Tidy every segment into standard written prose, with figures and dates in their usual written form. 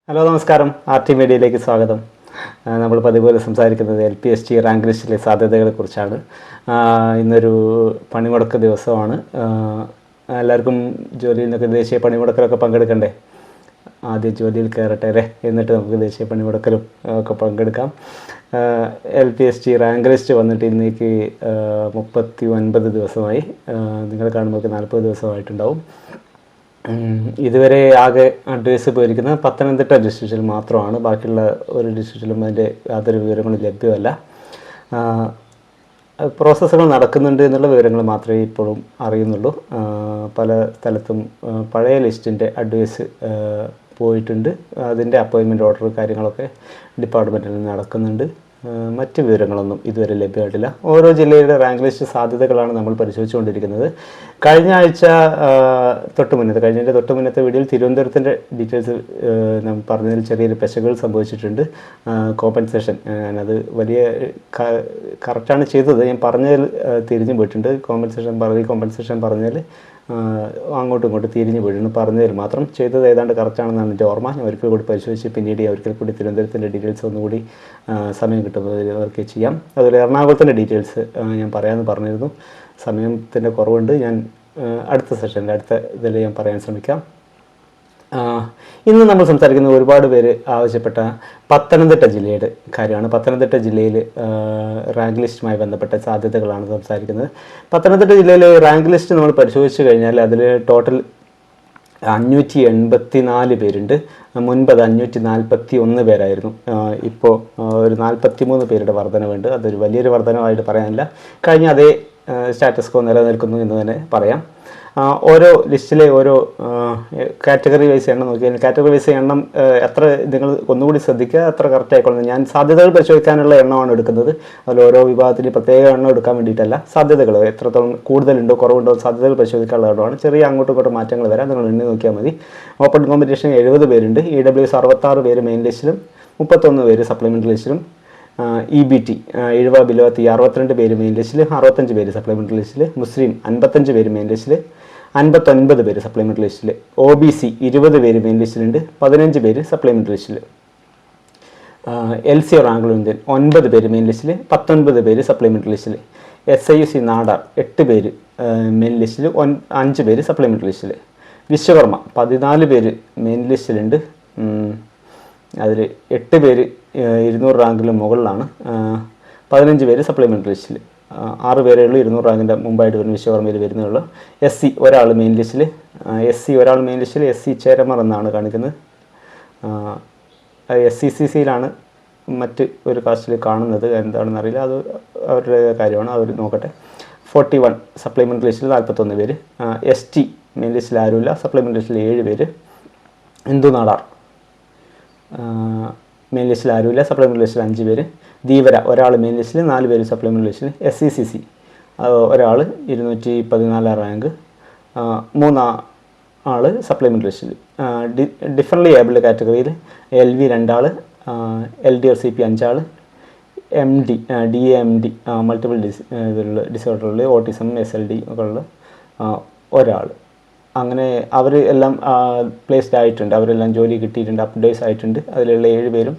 Hello നമസ്കാരം, R T മീഡിയയിലേക്ക് സ്വാഗതം. നമ്മൾ പതിപോലെ സംസാരിക്കുന്നത് LPST റാങ്ക് ലിസ്റ്റിലെ സാധ്യതകളെക്കുറിച്ചാണ്. ഇന്നൊരു പണിമുടക്ക് ദിവസമാണ്. എല്ലാവർക്കും ജോലിയിൽ നിന്നൊക്കെ ദേശീയ പണിമുടക്കിലൊക്കെ പങ്കെടുക്കണ്ടേ? ആദ്യം ജോലിയിൽ കയറട്ടെ അല്ലേ, എന്നിട്ട് നമുക്ക് ദേശീയ പണിമുടക്കിലും ഒക്കെ പങ്കെടുക്കാം. LPST റാങ്ക് ലിസ്റ്റ് വന്നിട്ട് ഇന്നേക്ക് 39 ദിവസമായി. നിങ്ങൾ കാണുമ്പോൾ 40 ദിവസമായിട്ടുണ്ടാവും. ഇതുവരെ ആകെ അഡ്വൈസ് പോയിരിക്കുന്നത് പത്തനംതിട്ട ഡിസ്ട്രിക്റ്റിൽ മാത്രമാണ്. ബാക്കിയുള്ള ഒരു ഡിസ്ട്രിക്റ്റിലും അതിൻ്റെ യാതൊരു വിവരങ്ങളും ലഭ്യമല്ല. പ്രോസസ്സുകൾ നടക്കുന്നുണ്ട് എന്നുള്ള വിവരങ്ങൾ മാത്രമേ ഇപ്പോഴും അറിയുന്നുള്ളൂ. പല സ്ഥലത്തും പഴയ ലിസ്റ്റിൻ്റെ അഡ്വൈസ് പോയിട്ടുണ്ട്. അതിൻ്റെ അപ്പോയിൻമെൻറ്റ് ഓർഡർ കാര്യങ്ങളൊക്കെ ഡിപ്പാർട്ട്മെൻറ്റിൽ നടക്കുന്നുണ്ട്. മറ്റ് വിവരങ്ങളൊന്നും ഇതുവരെ ലഭ്യമായിട്ടില്ല. ഓരോ ജില്ലയുടെ റാങ്ക് ലിസ്റ്റ് സാധ്യതകളാണ് നമ്മൾ പരിശോധിച്ചുകൊണ്ടിരിക്കുന്നത്. കഴിഞ്ഞ ആഴ്ച കഴിഞ്ഞതിൻ്റെ തൊട്ട് മുന്നത്തെ വീഡിയോയിൽ തിരുവനന്തപുരത്തിൻ്റെ ഡീറ്റെയിൽസ് ഞാൻ പറഞ്ഞതിൽ ചെറിയൊരു പെശകുകൾ സംഭവിച്ചിട്ടുണ്ട്. കോമ്പൻസേഷൻ ഞാനത് വലിയ കറക്റ്റാണ് ചെയ്തത്. ഞാൻ പറഞ്ഞതിൽ തിരിഞ്ഞു പോയിട്ടുണ്ട്. കോമ്പൻസേഷൻ പറഞ്ഞതിൽ അങ്ങോട്ടും ഇങ്ങോട്ടും തിരിഞ്ഞു പോയിട്ടുണ്ട്. പറഞ്ഞതിൽ മാത്രം ചെയ്തത് ഏതാണ്ട് കറക്റ്റാണെന്നാണ് എൻ്റെ ഓർമ്മ. ഞാൻ ഒരിക്കൽ കൂടി പരിശോധിച്ച് പിന്നീട് ഒരിക്കൽ കൂടി തിരുവനന്തപുരത്തിൻ്റെ ഡീറ്റെയിൽസ് ഒന്നുകൂടി സമയം കിട്ടുമ്പോൾ അവർക്ക് ചെയ്യാം. അതുപോലെ എറണാകുളത്തിൻ്റെ ഡീറ്റെയിൽസ് ഞാൻ പറയാമെന്ന് പറഞ്ഞിരുന്നു. സമയത്തിൻ്റെ കുറവുണ്ട്. ഞാൻ അടുത്ത ഇതിൽ ഞാൻ പറയാൻ ശ്രമിക്കാം. ഇന്ന് നമ്മൾ സംസാരിക്കുന്ന ഒരുപാട് പേര് ആവശ്യപ്പെട്ട പത്തനംതിട്ട ജില്ലയുടെ കാര്യമാണ്. പത്തനംതിട്ട ജില്ലയിൽ റാങ്ക് ലിസ്റ്റുമായി ബന്ധപ്പെട്ട സാധ്യതകളാണ് സംസാരിക്കുന്നത്. പത്തനംതിട്ട ജില്ലയിലെ റാങ്ക് ലിസ്റ്റ് നമ്മൾ പരിശോധിച്ച് കഴിഞ്ഞാൽ അതിൽ ടോട്ടൽ 584 പേരുണ്ട്. മുൻപ് അത് 541 പേരായിരുന്നു. ഇപ്പോൾ ഒരു 43 പേരുടെ വർധനവുണ്ട്. അതൊരു വലിയൊരു വർധനമായിട്ട് പറയാനില്ല. കഴിഞ്ഞ അതേ സ്റ്റാറ്റസ് കോ നിലനിൽക്കുന്നു എന്ന് തന്നെ പറയാം. ഓരോ ലിസ്റ്റിലെ ഓരോ കാറ്റഗറി വൈസ് എണ്ണം നോക്കിയാൽ കാറ്റഗറി വൈസ് എണ്ണം എത്ര നിങ്ങൾ ഒന്നുകൂടി ശ്രദ്ധിക്കുക, എത്ര കറക്റ്റ് ആയിക്കൊള്ളുന്നത്. ഞാൻ സാധ്യതകൾ പരിശോധിക്കാനുള്ള എണ്ണമാണ് എടുക്കുന്നത്. അതിൽ ഓരോ വിഭാഗത്തിന് പ്രത്യേക എണ്ണം എടുക്കാൻ വേണ്ടിയിട്ടല്ല, സാധ്യതകൾ എത്രത്തോളം കൂടുതലുണ്ടോ കുറവുണ്ടോ സാധ്യതകൾ പരിശോധിക്കാനുള്ള എണ്ണമാണ്. ചെറിയ അങ്ങോട്ടും ഇങ്ങോട്ടും മാറ്റങ്ങൾ വരാം, നിങ്ങൾ എണ്ണി നോക്കിയാൽ മതി. ഓപ്പൺ കോമ്പറ്റീഷൻ 70 പേരുണ്ട്. EWS 66 പേര് മെയിൻ ലിസ്റ്റിലും 31 പേര് സപ്ലിമെൻ്ററി ലിസ്റ്റിലും. EBT 70 below 62 പേര് മെയിൻ ലിസ്റ്റിൽ, 65 പേര് സപ്ലിമെൻ്ററി ലിസ്റ്റിൽ. മുസ്ലിം 55 പേര് മെയിൻ ലിസ്റ്റിൽ, 59 പേര് സപ്ലിമെൻ്ററി ലിസ്റ്റിൽ. OBC 20 പേര് മെയിൻ ലിസ്റ്റിലുണ്ട്, 15 പേര് സപ്ലിമെൻ്ററി ലിസ്റ്റിൽ. LC ആംഗ്ലോ ഇന്ത്യൻ 9 പേര് മെയിൻ ലിസ്റ്റിൽ, 19 പേര് സപ്ലിമെൻ്ററി ലിസ്റ്റിൽ. SIUC നാടാർ 8 പേര് മെയിൻ ലിസ്റ്റിൽ, 5 പേര് സപ്ലിമെൻ്ററി ലിസ്റ്റിൽ. വിശ്വകർമ്മ 14 പേര് മെയിൻ ലിസ്റ്റിലുണ്ട്. അതിൽ 8 പേര് 200 റാങ്കിന് മുകളിലാണ്, 15 പേര് സപ്ലിമെൻ്ററി ലിസ്റ്റിൽ. 6 പേരേ ഉള്ളൂ 200 റാങ്കിൻ്റെ മുമ്പായിട്ട് വരുന്ന വിശ്വകർമ്മയിൽ വരുന്നുള്ളൂ. SC ഒരാൾ മെയിൻ ലിസ്റ്റിൽ. SC ചേരമർ എന്നാണ് കാണിക്കുന്നത്. SCCCയിലാണ് മറ്റ് ഒരു കാസ്റ്റിൽ കാണുന്നത്, എന്താണെന്ന് അറിയില്ല, അത് അവരുടെ കാര്യമാണ്, അവർ നോക്കട്ടെ. 41 സപ്ലിമെൻ്ററി ലിസ്റ്റിൽ 41 പേര്. ST മെയിൻ ലിസ്റ്റിൽ ആരുമില്ല, സപ്ലിമെൻ്ററി ലിസ്റ്റിൽ 7 പേര്. ഹിന്ദു നാടാർ മെയിൻ ലിസ്റ്റിൽ ആരുമില്ല, സപ്ലിമെൻ്ററി ലിസ്റ്റിൽ 5 പേര്. ധീവര ഒരാൾ മെയിൻ ലിസ്റ്റിൽ, 4 പേര് സപ്ലിമെൻ്ററി ലിസ്റ്റിൽ. SCCC ഒരാൾ 214 റാങ്ക്, 3 ആൾ സപ്ലിമെൻ്ററി ലിസ്റ്റിൽ. ഡിഫറൻ്റ്ലി ഏബിൾഡ് കാറ്റഗറിയിൽ LV 2 ആൾ, LD or CP 5 ആൾ, MD DAMD മൾട്ടിപ്പിൾ ഡിസോർഡറിൽ ഓട്ടിസം SLD ഒക്കെ ഉള്ള ഒരാൾ. അങ്ങനെ അവർ എല്ലാം പ്ലേസ്ഡ് ആയിട്ടുണ്ട്, അവരെല്ലാം ജോലി കിട്ടിയിട്ടുണ്ട്, അപ്ഡേറ്റ്സ് ആയിട്ടുണ്ട്. അതിലുള്ള 7 പേരും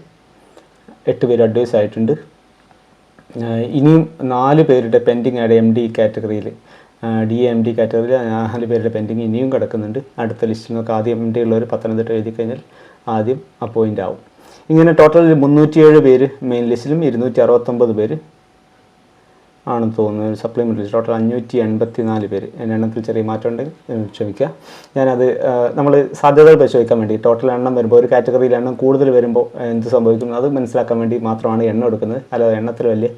8 പേര് അഡ്വൈസ് ആയിട്ടുണ്ട്. ഇനിയും 4 പേരുടെ പെൻഡിങ് ആയിട്ട് MD കാറ്റഗറിയിൽ, DAMD കാറ്റഗറിയിൽ 4 പേരുടെ പെൻഡിങ് ഇനിയും കിടക്കുന്നുണ്ട്. അടുത്ത ലിസ്റ്റിൽ നിന്നൊക്കെ ആദ്യം MD ഉള്ളവർ പത്തനംതിട്ട എഴുതി കഴിഞ്ഞാൽ ആദ്യം അപ്പോയിൻ്റ് ആവും. ഇങ്ങനെ ടോട്ടൽ 307 പേര് മെയിൻ ലിസ്റ്റിലും 269 പേര് ആണെന്ന് തോന്നുന്നു സപ്ലിമെൻ്ററി ലിസ്റ്റ്. ടോട്ടൽ 584 പേര്. എണ്ണത്തിൽ ചെറിയ മാറ്റം ഉണ്ടെങ്കിൽ ക്ഷമിക്കുക. ഞാനത് നമ്മൾ സാധ്യതകൾ പരിശോധിക്കാൻ വേണ്ടി ടോട്ടൽ എണ്ണം വരുമ്പോൾ ഒരു കാറ്റഗറിയിൽ എണ്ണം കൂടുതൽ വരുമ്പോൾ എന്ത് സംഭവിക്കുന്നു അത് മനസ്സിലാക്കാൻ വേണ്ടി മാത്രമാണ് എണ്ണം എടുക്കുന്നത്, അല്ലാതെ എണ്ണത്തിൽ വലിയ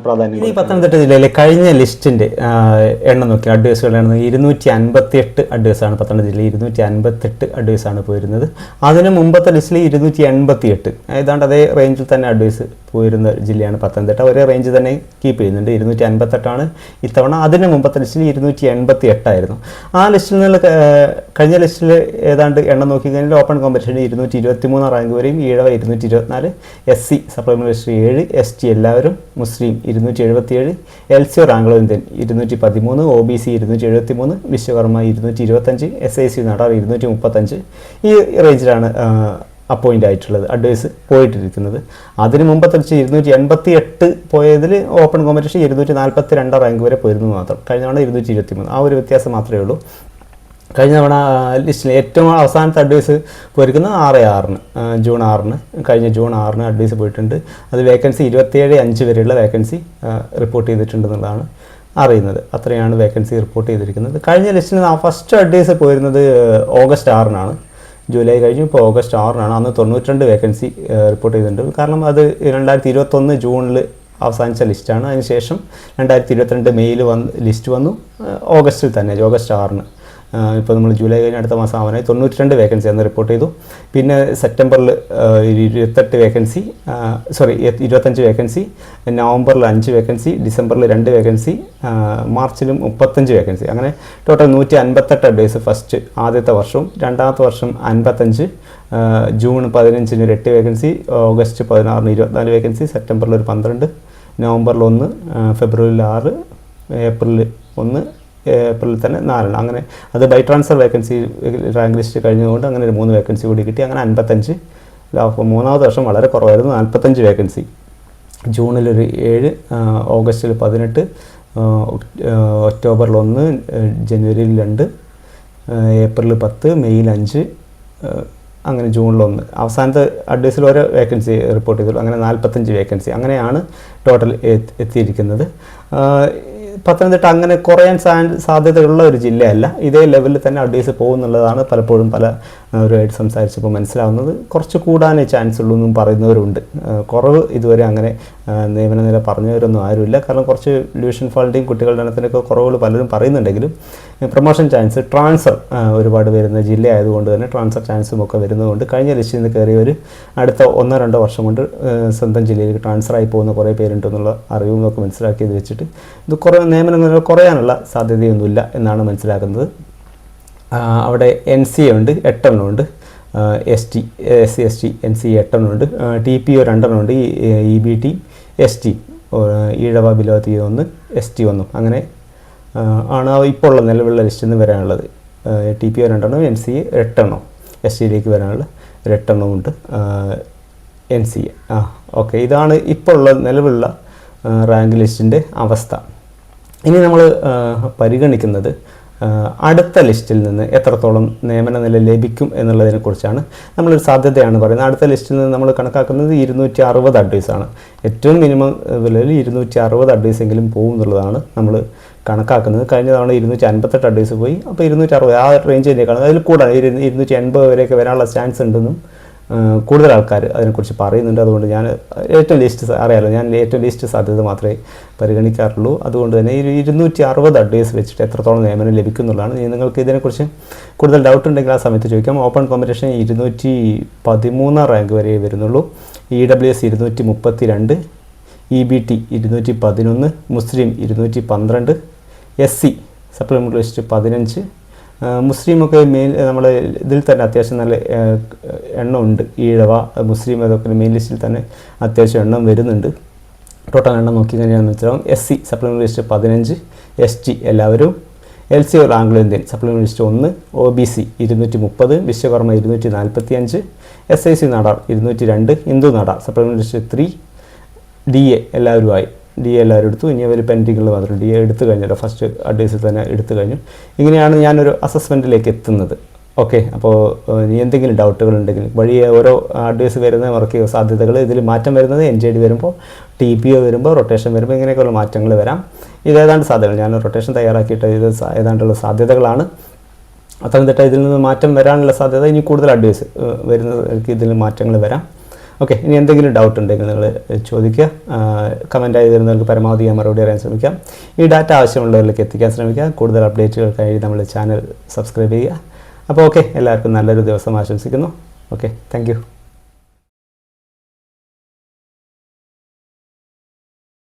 പ്രാധാന്യം. ഈ പത്തനംതിട്ട ജില്ലയിലെ കഴിഞ്ഞ ലിസ്റ്റിൻ്റെ എണ്ണം നോക്കി അഡ്വൈസുകളുടെ എണ്ണം 258 അഡ്വൈസാണ്. പത്തനംതിട്ട ജില്ലയിൽ 258 അഡ്വൈസാണ് പോയിരുന്നത്. അതിന് മുമ്പത്തെ ലിസ്റ്റിൽ 288, ഏതാണ്ട് അതേ റേഞ്ചിൽ തന്നെ അഡ്വൈസ് പോയിരുന്ന ജില്ലയാണ് പത്തനംതിട്ട. ഒരേ റേഞ്ച് തന്നെ കീപ്പ് ചെയ്യുന്നുണ്ട്. 258 ഇത്തവണ. അതിന് മുമ്പത്തെ ലിസ്റ്റിൽ 288 ആ ലിസ്റ്റിൽ നിന്ന് കഴിഞ്ഞ ലിസ്റ്റിൽ ഏതാണ്ട് എണ്ണം നോക്കിക്കഴിഞ്ഞാൽ ഓപ്പൺ കോമ്പറ്റീഷൻ 223 റാങ്ക് വരെയും, Ezhava 224, SC supplementary list 7, ST എല്ലാവരും, മുസ്ലിം 277, LC Anglo Indian 213, OBC 273, Vishwakarma 225, SIC Nadar 235. ഈ റേഞ്ചിലാണ് അപ്പോയിൻ്റ് ആയിട്ടുള്ളത്, അഡ്വൈസ് പോയിട്ടിരിക്കുന്നത്. അതിന് മുമ്പത്തെ 288 പോയതിൽ ഓപ്പൺ കോമ്പറ്റീഷൻ 242 റാങ്ക് വരെ പോയിരുന്നു മാത്രം. കഴിഞ്ഞ തവണ 223, ആ ഒരു വ്യത്യാസം മാത്രമേ ഉള്ളൂ. കഴിഞ്ഞ തവണ ലിസ്റ്റിൽ ഏറ്റവും അവസാനത്തെ അഡ്വൈസ് പോയിരിക്കുന്നത് 6/6 ജൂൺ 6 കഴിഞ്ഞ ജൂൺ 6 അഡ്വൈസ് പോയിട്ടുണ്ട്. അത് വേക്കൻസി 27/5 വരെയുള്ള വേക്കൻസി റിപ്പോർട്ട് ചെയ്തിട്ടുണ്ടെന്നുള്ളതാണ് അറിയുന്നത്. അത്രയാണ് വേക്കൻസി റിപ്പോർട്ട് ചെയ്തിരിക്കുന്നത്. കഴിഞ്ഞ ലിസ്റ്റിൽ ഫസ്റ്റ് അഡ്വൈസ് പോയിരുന്നത് ഓഗസ്റ്റ് 6 ജൂലൈ കഴിഞ്ഞു, ഇപ്പോൾ ഓഗസ്റ്റ് 6 അന്ന് 92 വേക്കൻസി റിപ്പോർട്ട് ചെയ്തിട്ടുണ്ട്. കാരണം അത് 2021 ജൂണിൽ അവസാനിച്ച ലിസ്റ്റാണ്. അതിനുശേഷം 2022 മെയ്യിൽ ലിസ്റ്റ് വന്നു, ഓഗസ്റ്റിൽ തന്നെ, ഓഗസ്റ്റ് 6 ഇപ്പോൾ നമ്മൾ ജൂലൈ കഴിഞ്ഞ അടുത്ത മാസം ആവാനായി 92 വേക്കൻസി അന്ന് റിപ്പോർട്ട് ചെയ്തു. പിന്നെ സെപ്റ്റംബറിൽ 25 വേക്കൻസി, നവംബറിൽ 5 വേക്കൻസി, ഡിസംബറിൽ 2 വേക്കൻസി, മാർച്ചിലും 35 വേക്കൻസി. അങ്ങനെ ടോട്ടൽ 158 അഡ്വൈസ് ഫസ്റ്റ് ആദ്യത്തെ വർഷവും. രണ്ടാമത്തെ വർഷം 55, ജൂൺ 15 8 വേക്കൻസി, ഓഗസ്റ്റ് 16 24 വേക്കൻസി, സെപ്റ്റംബറിൽ ഒരു 12, നവംബറിൽ 1, ഫെബ്രുവരിയിൽ 6, ഏപ്രിലിൽ 1, ഏപ്രിലിൽ തന്നെ 4. അങ്ങനെ അത് by transfer vacancy rank list കഴിഞ്ഞതുകൊണ്ട് അങ്ങനെ ഒരു 3 വേക്കൻസി കൂടി കിട്ടി. അങ്ങനെ 55. മൂന്നാമത്തെ വർഷം വളരെ കുറവായിരുന്നു, 45 വേക്കൻസി. ജൂണിലൊരു 7, ഓഗസ്റ്റിൽ 18, ഒക്ടോബറിൽ 1, ജനുവരിയിൽ 2, ഏപ്രിലിൽ 10, മെയ്യിൽ 5, അങ്ങനെ ജൂണിൽ 1. അവസാനത്തെ അഡ്വൈസിൽ ഓരോ വേക്കൻസി റിപ്പോർട്ട് ചെയ്തു. അങ്ങനെ 45 വേക്കൻസി. അങ്ങനെയാണ് ടോട്ടൽ എത്തിയിരിക്കുന്നത്. പത്തനംതിട്ട അങ്ങനെ കുറയാൻ സാധ്യതയുള്ള ഒരു ജില്ലയല്ല. ഇതേ ലെവലിൽ തന്നെ അഡ്വൈസ് പോകുന്നുള്ളതാണ് പലപ്പോഴും പലരുമായിട്ട് സംസാരിച്ചപ്പോൾ മനസ്സിലാവുന്നത്. കുറച്ച് കൂടാനേ ചാൻസ് ഉള്ളൂ എന്നും പറയുന്നവരുണ്ട്. കുറവ് ഇതുവരെ അങ്ങനെ നിയമന നില പറഞ്ഞവരൊന്നും ആരുമില്ല. കാരണം കുറച്ച് ഡിവിഷൻ ഫാൾട്ടിയും കുട്ടികളുടെ എണ്ണത്തിനൊക്കെ കുറവുകൾ പലരും പറയുന്നുണ്ടെങ്കിലും പ്രൊമോഷൻ ചാൻസ്, ട്രാൻസ്ഫർ ഒരുപാട് വരുന്ന ജില്ലയായതുകൊണ്ട് തന്നെ ട്രാൻസ്ഫർ ചാൻസും ഒക്കെ വരുന്നതുകൊണ്ട് കഴിഞ്ഞ ലിസ്റ്റിൽ നിന്ന് കയറിയവർ അടുത്ത 1-2 വർഷം കൊണ്ട് സ്വന്തം ജില്ലയിലേക്ക് ട്രാൻസ്ഫറായി പോകുന്ന കുറേ പേരുണ്ടെന്നുള്ള അറിവും ഒക്കെ മനസ്സിലാക്കിയത് വെച്ചിട്ട് ഇത് നിയമനങ്ങൾ കുറയാനുള്ള സാധ്യതയൊന്നുമില്ല എന്നാണ് മനസ്സിലാക്കുന്നത്. അവിടെ NCA ഉണ്ട്, 8 എണ്ണമുണ്ട്. SC ST NCA 8 എണ്ണമുണ്ട്. TPO 2 എണ്ണമുണ്ട്. EBT ST Ezhava ബിലോത്തി 1, ST 1. അങ്ങനെ ആണ് ഇപ്പോൾ ഉള്ള നിലവിലുള്ള ലിസ്റ്റിൽ നിന്ന് വരാനുള്ളത്. TPO 2 എണ്ണം, NCA 8 എണ്ണം, STയിലേക്ക് വരാനുള്ള 8 എണ്ണമുണ്ട്. NCA ഓക്കെ, ഇതാണ് ഇപ്പോൾ ഉള്ള നിലവിലുള്ള റാങ്ക് ലിസ്റ്റിൻ്റെ അവസ്ഥ. ഇനി നമ്മൾ പരിഗണിക്കുന്നത് അടുത്ത ലിസ്റ്റിൽ നിന്ന് എത്രത്തോളം നിയമന നില ലഭിക്കും എന്നുള്ളതിനെക്കുറിച്ചാണ്. നമ്മളൊരു സാധ്യതയാണ് പറയുന്നത്. അടുത്ത ലിസ്റ്റിൽ നിന്ന് നമ്മൾ കണക്കാക്കുന്നത് 260 അഡ്വൈസാണ്. ഏറ്റവും മിനിമം വിലയിൽ 260 അഡ്വൈസെങ്കിലും പോകും എന്നുള്ളതാണ് നമ്മൾ കണക്കാക്കുന്നത്. കഴിഞ്ഞ തവണ 258 അഡ്വൈസ് പോയി. അപ്പോൾ 260 ആ റേഞ്ച് തന്നെയാണ്. അതിൽ കൂടാൻ 280 വരെയൊക്കെ വരാനുള്ള ചാൻസ് ഉണ്ടെന്നും കൂടുതൽ ആൾക്കാർ അതിനെക്കുറിച്ച് പറയുന്നുണ്ട്. അതുകൊണ്ട് ഞാൻ ഏറ്റവും ലിസ്റ്റ് അറിയാമല്ലോ, ഞാൻ ഏറ്റവും ലിസ്റ്റ് സാധ്യത മാത്രമേ പരിഗണിക്കാറുള്ളൂ. അതുകൊണ്ട് തന്നെ 260 അഡ്വൈസ് വെച്ചിട്ട് എത്രത്തോളം നിയമനം ലഭിക്കുന്നുള്ളതാണ്. നിങ്ങൾക്ക് ഇതിനെക്കുറിച്ച് കൂടുതൽ ഡൗട്ട് ഉണ്ടെങ്കിൽ ആ സമയത്ത് ചോദിക്കാം. ഓപ്പൺ കോമ്പറ്റീഷൻ 213 റാങ്ക് വരെ വരുന്നുള്ളൂ. EWS 232, EBT 211, മുസ്ലിം 212, SC സപ്ലിമെൻ്ററി ലിസ്റ്റ് 15. മുസ്ലിമൊക്കെ മെയിൻ നമ്മൾ ഇതിൽ തന്നെ അത്യാവശ്യം നല്ല എണ്ണം ഉണ്ട്. ഈഴവ, മുസ്ലിം അതൊക്കെ മെയിൻ ലിസ്റ്റിൽ തന്നെ അത്യാവശ്യം എണ്ണം വരുന്നുണ്ട്. ടോട്ടൽ എണ്ണം നോക്കി കഴിഞ്ഞാൽ മനസ്സിലാവും. SC സപ്ലിമെൻ്ററി ലിസ്റ്റ് 15, ST എല്ലാവരും, LC Anglo Indian supplementary list 1, OBC 230, Vishwakarma 245, SIC Nadar 202, Hindu Nadar supplementary list 3, DA എല്ലാവരുമായി. DA എല്ലാവരും എടുത്തു. ഇനി അവർ പെൻഡിങ്ങുകൾ മാത്രം DA എടുത്തു കഴിഞ്ഞല്ലോ, ഫസ്റ്റ് അഡ്വൈസിൽ തന്നെ എടുത്തു കഴിഞ്ഞു. ഇങ്ങനെയാണ് ഞാനൊരു അസസ്മെൻറ്റിലേക്ക് എത്തുന്നത്. ഓക്കെ, അപ്പോൾ ഇനി എന്തെങ്കിലും ഡൗട്ടുകൾ ഉണ്ടെങ്കിൽ വഴിയെ ഓരോ അഡ്വൈസ് വരുന്ന വർക്ക് സാധ്യതകൾ ഇതിൽ മാറ്റം വരുന്നത് NJD വരുമ്പോൾ, TPO വരുമ്പോൾ, റൊട്ടേഷൻ വരുമ്പോൾ ഇങ്ങനെയൊക്കെയുള്ള മാറ്റങ്ങൾ വരാം. ഇതേതാണ്ട് സാധ്യതകൾ ഞാൻ റൊട്ടേഷൻ തയ്യാറാക്കിയിട്ട് ഇത് ഏതാണ്ടുള്ള സാധ്യതകളാണ്. പത്തനംതിട്ട ഇതിൽ നിന്ന് മാറ്റം വരാനുള്ള സാധ്യത, ഇനി കൂടുതൽ അഡ്വൈസ് വരുന്നവർക്ക് ഇതിൽ മാറ്റങ്ങൾ വരാം. ഓക്കെ, ഇനി എന്തെങ്കിലും ഡൗട്ട് ഉണ്ടെങ്കിൽ നിങ്ങൾ ചോദിക്കുക. കമൻറ്റായി തരുന്നവർക്ക് പരമാവധി ഞാൻ മറുപടി അറിയാൻ ശ്രമിക്കാം. ഈ ഡാറ്റ ആവശ്യമുള്ളവരിലേക്ക് എത്തിക്കാൻ ശ്രമിക്കുക. കൂടുതൽ അപ്ഡേറ്റുകൾക്കായി നമ്മുടെ ചാനൽ സബ്സ്ക്രൈബ് ചെയ്യുക. അപ്പോൾ ഓക്കെ, എല്ലാവർക്കും നല്ലൊരു ദിവസം ആശംസിക്കുന്നു. Okay, thank you.